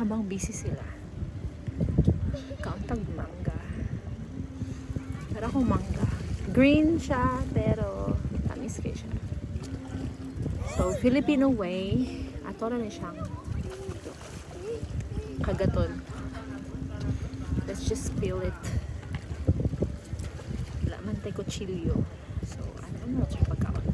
habang busy sila. Kauntag mangga. Pero akong mangga. Green siya, pero tamis kayo siya. So, Filipino way. Ato na siyang kagaton. Let's just peel it. Wala man tayo kutsilyo. So, ano siya pagkaon.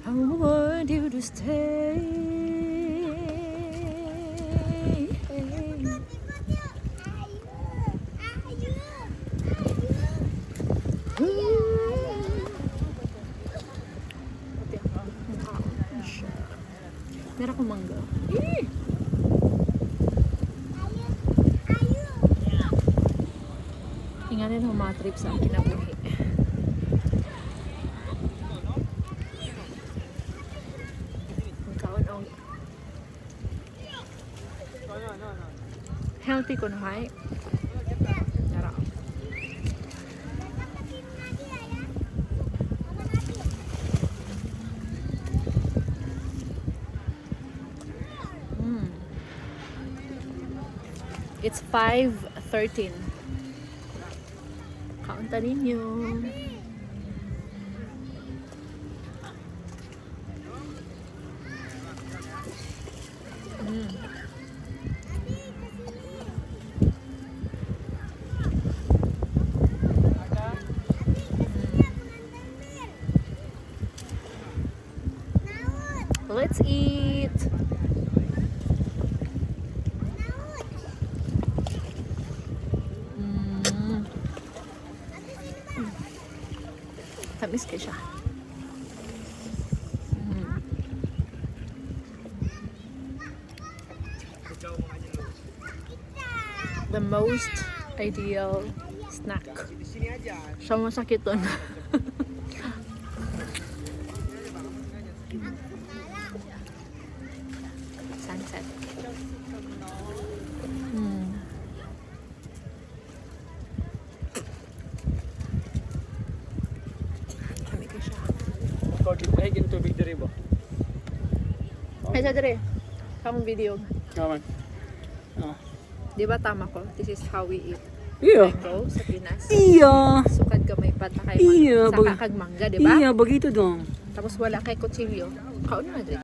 I want you to stay. Meron akong mangga. Tingnan ng mga trip sa kinabuhi. Healthy ko na hay. Nara. It's 5:13. Kaunta ninyo. Let's eat. Tamis kayo siya. The most ideal snack. Siya masakit doon. Sunset. Ay, tubig diri ba? Ay, sa dire. Kamong video. Naman. Di ba tama ko? This is how we eat. Iya. Mango sa Pinas. Iya. Sukad ka may pata kay Iya, sa kakag mangga, di ba? Iya, bagito dong. Tapos wala kay kutsilyo. Kaon na, Madrid.